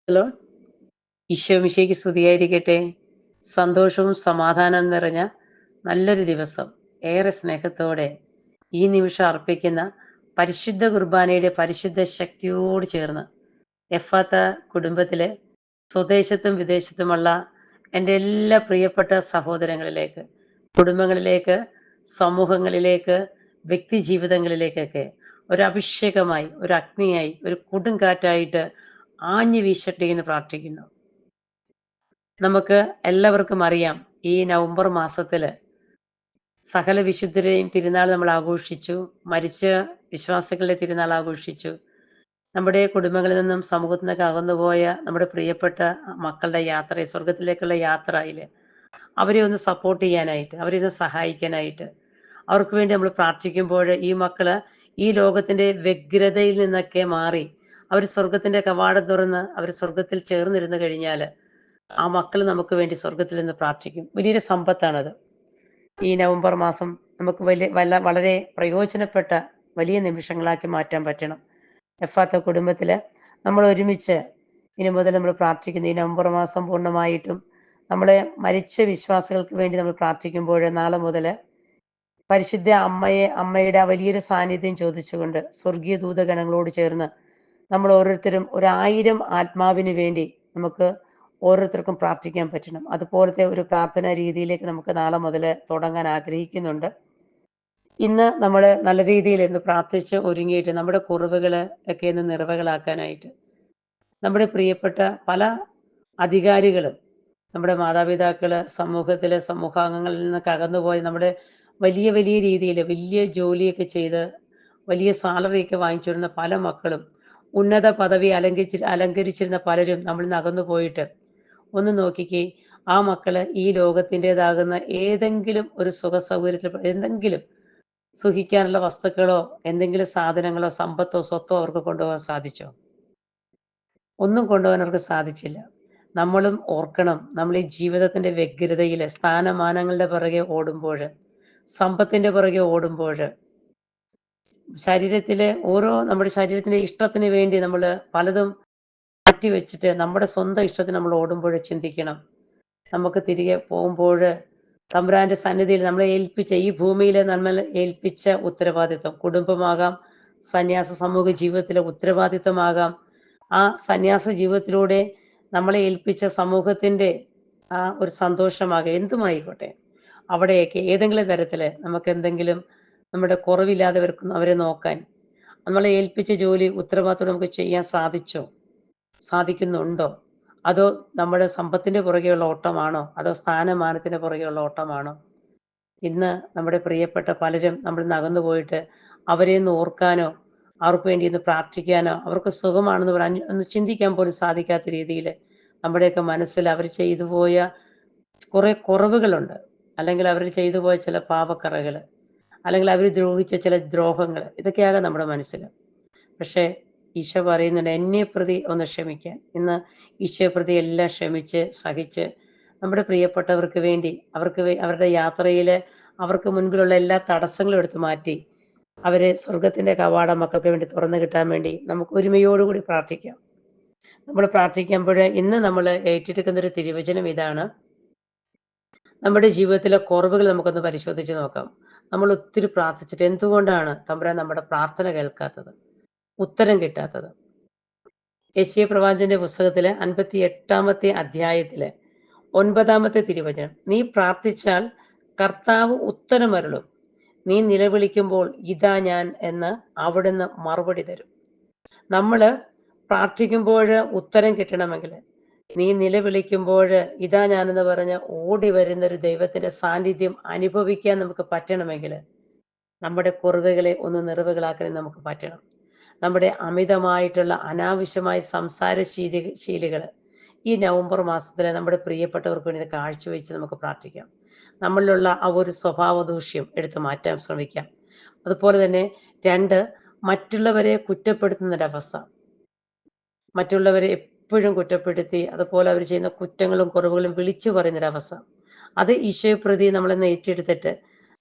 Hello. ഈശോമിശിഹായ്ക്ക് സ്തുതിയായിരിക്കട്ടെ. സന്തോഷവും സമാധാനവും നിറഞ്ഞ നല്ലൊരു ദിവസം ഏറെ സ്നേഹത്തോടെ ഈ നിമിഷം അർപ്പിക്കുന്ന പരിശുദ്ധ കുർബാനയുടെ പരിശുദ്ധ ശക്തിയോട് ചേർന്ന് എഫാത്ത കുടുംബത്തിലെ സ്വദേശത്തും വിദേശത്തുമുള്ള എൻ്റെ എല്ലാ പ്രിയപ്പെട്ട സഹോദരങ്ങളിലേക്ക്, കുടുംബങ്ങളിലേക്ക്, സമൂഹങ്ങളിലേക്ക്, വ്യക്തി ജീവിതങ്ങളിലേക്കൊക്കെ ഒരു അഭിഷേകമായി, ഒരു അഗ്നിയായി, ഒരു കൊടുങ്കാറ്റായിട്ട് ആഞ്ഞു വീശട്ടെ എന്ന് പ്രാർത്ഥിക്കുന്നു. നമുക്ക് എല്ലാവർക്കും അറിയാം, ഈ നവംബർ മാസത്തില് സകല വിശുദ്ധരെയും തിരുനാൾ നമ്മൾ ആഘോഷിച്ചു. മരിച്ച വിശ്വാസികളുടെ തിരുനാൾ ആഘോഷിച്ചു. നമ്മുടെ കുടുംബങ്ങളിൽ നിന്നും സമൂഹത്തിൽ നിന്നൊക്കെ അകന്നുപോയ നമ്മുടെ പ്രിയപ്പെട്ട മക്കളുടെ യാത്ര, സ്വർഗത്തിലേക്കുള്ള യാത്രയില് അവരെ ഒന്ന് സപ്പോർട്ട് ചെയ്യാനായിട്ട്, അവരെ ഒന്ന് സഹായിക്കാനായിട്ട്, അവർക്ക് വേണ്ടി നമ്മൾ പ്രാർത്ഥിക്കുമ്പോൾ ഈ മക്കള് ഈ ലോകത്തിന്റെ വ്യഗ്രതയിൽ നിന്നൊക്കെ മാറി അവർ സ്വർഗത്തിന്റെ കവാടം തുറന്ന് അവർ സ്വർഗത്തിൽ ചേർന്നിരുന്നു കഴിഞ്ഞാല് ആ മക്കൾ നമുക്ക് വേണ്ടി സ്വർഗത്തിൽ നിന്ന് പ്രാർത്ഥിക്കും. വലിയൊരു സമ്പത്താണത്. ഈ നവംബർ മാസം നമുക്ക് വളരെ പ്രയോജനപ്പെട്ട വലിയ നിമിഷങ്ങളാക്കി മാറ്റാൻ പറ്റണം. എഫാത്ത കുടുംബത്തില് നമ്മൾ ഒരുമിച്ച് ഇനി മുതൽ നമ്മൾ പ്രാർത്ഥിക്കുന്ന ഈ നവംബർ മാസം പൂർണ്ണമായിട്ടും നമ്മളെ മരിച്ച വിശ്വാസികൾക്ക് വേണ്ടി നമ്മൾ പ്രാർത്ഥിക്കുമ്പോൾ നാളെ മുതൽ പരിശുദ്ധ അമ്മയുടെ ആ വലിയൊരു സാന്നിധ്യം ചോദിച്ചുകൊണ്ട് സ്വർഗീയ ദൂതഗണങ്ങളോട് ചേർന്ന് നമ്മൾ ഓരോരുത്തരും 1000 ആത്മാവിന് വേണ്ടി നമുക്ക് ഓരോരുത്തർക്കും പ്രാർത്ഥിക്കാൻ പറ്റണം. അതുപോലത്തെ ഒരു പ്രാർത്ഥനാ രീതിയിലേക്ക് നമുക്ക് നാളെ മുതൽ തുടങ്ങാൻ ആഗ്രഹിക്കുന്നുണ്ട്. ഇന്ന് നമ്മൾ നല്ല രീതിയിൽ ഇന്ന് പ്രാർത്ഥിച്ച് ഒരുങ്ങിയിട്ട് നമ്മുടെ കുറവുകൾ ഒക്കെ ഇന്ന് നിറവുകളാക്കാനായിട്ട് നമ്മുടെ പ്രിയപ്പെട്ട പല അധികാരികളും, നമ്മുടെ മാതാപിതാക്കള്, സമൂഹത്തിലെ സമൂഹാംഗങ്ങളിൽ നിന്നൊക്കെ അകന്നുപോയി നമ്മുടെ വലിയ വലിയ രീതിയിൽ വലിയ ജോലിയൊക്കെ ചെയ്ത് വലിയ സാലറിയൊക്കെ വാങ്ങിച്ചിരുന്ന പല മക്കളും, ഉന്നത പദവി അലങ്കരിച്ചിരുന്ന പലരും നമ്മളിൽ നിന്ന് അകന്നു പോയിട്ട് ഒന്ന് നോക്കിക്കേ, ആ മക്കള് ഈ ലോകത്തിൻ്റെതാകുന്ന ഏതെങ്കിലും ഒരു സുഖ സൗകര്യത്തിൽ എന്തെങ്കിലും സുഖിക്കാനുള്ള വസ്തുക്കളോ എന്തെങ്കിലും സാധനങ്ങളോ സമ്പത്തോ സ്വത്തോ അവർക്ക് കൊണ്ടുപോകാൻ സാധിച്ചോ? ഒന്നും കൊണ്ടുപോകാൻ അവർക്ക് സാധിച്ചില്ല. നമ്മളും ഓർക്കണം, നമ്മൾ ഈ ജീവിതത്തിന്റെ വ്യഗ്രതയില് സ്ഥാനമാനങ്ങളുടെ പിറകെ ഓടുമ്പോഴ്, സമ്പത്തിന്റെ പിറകെ ഓടുമ്പോഴ്, നമ്മുടെ ശരീരത്തിന്റെ ഇഷ്ടത്തിന് വേണ്ടി നമ്മൾ പലതും മാറ്റിവെച്ചിട്ട് നമ്മുടെ സ്വന്തം ഇഷ്ടത്തിന് നമ്മൾ ഓടുമ്പോൾ ചിന്തിക്കണം. നമുക്ക് തിരികെ പോകുമ്പോഴ് തമ്പുരാന്റെ സന്നിധിയിൽ നമ്മളെ ഏൽപ്പിച്ച ഈ ഭൂമിയിലെ നമ്മൾ ഏൽപ്പിച്ച ഉത്തരവാദിത്വം, കുടുംബമാകാം, സന്യാസ സമൂഹ ജീവിതത്തിലെ ഉത്തരവാദിത്വമാകാം, ആ സന്യാസ ജീവിതത്തിലൂടെ നമ്മളെ ഏൽപ്പിച്ച സമൂഹത്തിന്റെ ആ ഒരു സന്തോഷമാകാം, എന്തുമായിക്കോട്ടെ. അവിടെയൊക്കെ ഏതെങ്കിലും തരത്തില് നമുക്കെന്തെങ്കിലും നമ്മുടെ കുറവില്ലാതെ അവരെ നോക്കാൻ, നമ്മളെ ഏൽപ്പിച്ച ജോലി ഉത്തരവാദിത്തോടെ നമുക്ക് ചെയ്യാൻ സാധിക്കുന്നുണ്ടോ? അതോ നമ്മുടെ സമ്പത്തിന്റെ പുറകെയുള്ള ഓട്ടമാണോ? അതോ സ്ഥാനമാനത്തിന്റെ പുറകെയുള്ള ഓട്ടമാണോ? ഇന്ന് നമ്മുടെ പ്രിയപ്പെട്ട പലരും നമ്മളിൽ നിന്ന് അകന്നു പോയിട്ട് അവരെ ഒന്ന് ഓർക്കാനോ അവർക്ക് വേണ്ടി ഒന്ന് പ്രാർത്ഥിക്കാനോ അവർക്ക് സുഖമാണെന്ന് പറഞ്ഞ് ഒന്ന് ചിന്തിക്കാൻ പോലും സാധിക്കാത്ത രീതിയിൽ നമ്മുടെയൊക്കെ മനസ്സിൽ അവർ ചെയ്തു പോയ കുറെ കുറവുകളുണ്ട്. അല്ലെങ്കിൽ അവർ ചെയ്തു പോയ ചില പാപക്കറകൾ, അല്ലെങ്കിൽ അവർ ദ്രോഹിച്ച ചില ദ്രോഹങ്ങൾ, ഇതൊക്കെയാകാം നമ്മുടെ മനസ്സിൽ. പക്ഷേ ഈശോ പറയുന്നുണ്ട് എന്നെ പ്രതി ഒന്ന് ക്ഷമിക്കാൻ. ഇന്ന് ഈശോയെ പ്രതി എല്ലാം ക്ഷമിച്ച് സഹിച്ച് നമ്മുടെ പ്രിയപ്പെട്ടവർക്ക് വേണ്ടി അവരുടെ യാത്രയിൽ അവർക്ക് മുൻപിലുള്ള എല്ലാ തടസ്സങ്ങളും എടുത്തു മാറ്റി അവരെ സ്വർഗത്തിന്റെ കവാടം മക്കൾക്ക് വേണ്ടി തുറന്നു കിട്ടാൻ വേണ്ടി നമുക്ക് ഒരുമയോടുകൂടി പ്രാർത്ഥിക്കാം. നമ്മൾ പ്രാർത്ഥിക്കുമ്പോൾ ഇന്ന് നമ്മൾ ഏറ്റെടുക്കുന്ന ഒരു തിരുവചനം ഇതാണ്. നമ്മുടെ ജീവിതത്തിലെ കുറവുകൾ നമുക്കൊന്ന് പരിശോധിച്ച് നോക്കാം. നമ്മൾ ഒത്തിരി പ്രാർത്ഥിച്ചിട്ട് എന്തുകൊണ്ടാണ് തമ്പുരാൻ നമ്മുടെ പ്രാർത്ഥന കേൾക്കാത്തത്, ഉത്തരം കിട്ടാത്തത്? യെശയ്യാ പ്രവാചകന്റെ പുസ്തകത്തിലെ 58 അധ്യായത്തിലെ 9 തിരുവചനം, നീ പ്രാർത്ഥിച്ചാൽ കർത്താവ് ഉത്തരമരുളും, നീ നിലവിളിക്കുമ്പോൾ ഇതാ ഞാൻ എന്ന് അവിടുന്ന് മറുപടി തരും. നമ്മള് പ്രാർത്ഥിക്കുമ്പോൾ ഉത്തരം കിട്ടണമെങ്കിൽ, നീ നിലവിളിക്കുമ്പോൾ ഇതാ ഞാനെന്ന് പറഞ്ഞ് ഓടി വരുന്ന ഒരു ദൈവത്തിന്റെ സാന്നിധ്യം അനുഭവിക്കാൻ നമുക്ക് പറ്റണമെങ്കിൽ നമ്മുടെ കുറവുകളെ ഒന്ന് നിറവുകളാക്കാൻ നമുക്ക് പറ്റണം. നമ്മുടെ അമിതമായിട്ടുള്ള അനാവശ്യമായ ശീലികൾ ഈ നവംബർ മാസത്തിലെ നമ്മുടെ പ്രിയപ്പെട്ടവർക്ക് വേണ്ടി കാഴ്ചവെച്ച് നമുക്ക് പ്രാർത്ഥിക്കാം. നമ്മളിലുള്ള ആ ഒരു സ്വഭാവ ദൂഷ്യം എടുത്തു മാറ്റാൻ ശ്രമിക്കാം. അതുപോലെ തന്നെ 2, മറ്റുള്ളവരെ കുറ്റപ്പെടുത്തുന്നൊരവസ്ഥ. മറ്റുള്ളവരെ എപ്പോഴും കുറ്റപ്പെടുത്തി അതുപോലെ അവർ ചെയ്യുന്ന കുറ്റങ്ങളും കുറവുകളും വിളിച്ചു പറയുന്നൊരവസ്ഥ. അത് ഈശോയെ പ്രതി നമ്മളൊന്ന് ഏറ്റെടുത്തിട്ട്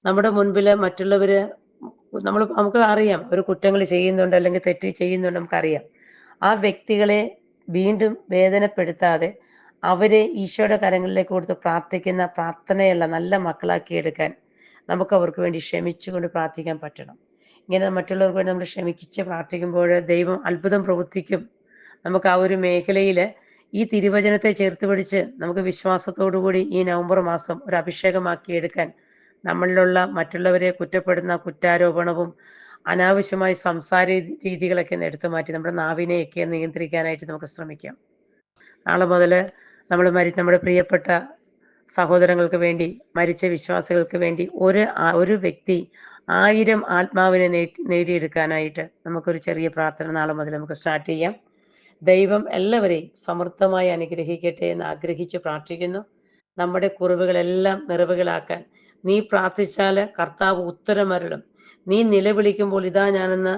നമ്മുടെ മുൻപിൽ മറ്റുള്ളവര് നമുക്ക് അറിയാം ഒരു കുറ്റങ്ങൾ ചെയ്യുന്നുണ്ട് അല്ലെങ്കിൽ തെറ്റ് ചെയ്യുന്നുണ്ട് നമുക്കറിയാം. ആ വ്യക്തികളെ വീണ്ടും വേദനപ്പെടുത്താതെ അവരെ ഈശോയുടെ കരങ്ങളിലേക്ക് കൊടുത്ത് പ്രാർത്ഥിക്കുന്ന പ്രാർത്ഥനയുള്ള നല്ല മക്കളാക്കി എടുക്കാൻ നമുക്ക് അവർക്ക് വേണ്ടി ക്ഷമിച്ചുകൊണ്ട് പ്രാർത്ഥിക്കാൻ പറ്റണം. ഇങ്ങനെ മറ്റുള്ളവർക്ക് വേണ്ടി നമ്മൾ ക്ഷമിച്ച് പ്രാർത്ഥിക്കുമ്പോൾ ദൈവം അത്ഭുതം പ്രവർത്തിക്കും. നമുക്ക് ആ ഒരു മേഖലയിൽ ഈ തിരുവചനത്തെ ചേർത്ത് പിടിച്ച് നമുക്ക് വിശ്വാസത്തോടു കൂടി ഈ നവംബർ മാസം ഒരു അഭിഷേകമാക്കി എടുക്കാൻ നമ്മളിലുള്ള മറ്റുള്ളവരെ കുറ്റപ്പെടുന്ന കുറ്റാരോപണവും അനാവശ്യമായ സംസാര രീതികളൊക്കെ ഒന്ന് എടുത്തു മാറ്റി നമ്മുടെ നാവിനെയൊക്കെ നിയന്ത്രിക്കാനായിട്ട് നമുക്ക് ശ്രമിക്കാം. നാളെ മുതൽ നമ്മുടെ പ്രിയപ്പെട്ട സഹോദരങ്ങൾക്ക് വേണ്ടി, മരിച്ച വിശ്വാസികൾക്ക് വേണ്ടി ഒരു വ്യക്തി 1000 ആത്മാവിനെ നേടിയെടുക്കാനായിട്ട് നമുക്കൊരു ചെറിയ പ്രാർത്ഥന നാളെ മുതൽ നമുക്ക് സ്റ്റാർട്ട് ചെയ്യാം. ദൈവം എല്ലാവരെയും സമൃദ്ധമായി അനുഗ്രഹിക്കട്ടെ എന്ന് ആഗ്രഹിച്ച് പ്രാർത്ഥിക്കുന്നു. നമ്മുടെ കുറവുകളെല്ലാം നിറവുകളാക്കാൻ നീ പ്രാർത്ഥിച്ചാൽ കർത്താവ് ഉത്തരമരുളും. നീ നിലവിളിക്കുമ്പോൾ ഇതാ ഞാനെന്ന്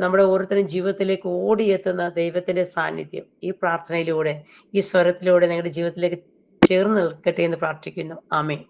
നമ്മുടെ ഓരോരുത്തരും ജീവിതത്തിലേക്ക് ഓടിയെത്തുന്ന ദൈവത്തിന്റെ സാന്നിധ്യം ഈ പ്രാർത്ഥനയിലൂടെ, ഈ സ്വരത്തിലൂടെ നിങ്ങളുടെ ജീവിതത്തിലേക്ക് ചേർന്ന് നിൽക്കട്ടെ എന്ന് പ്രാർത്ഥിക്കുന്നു. ആമേൻ.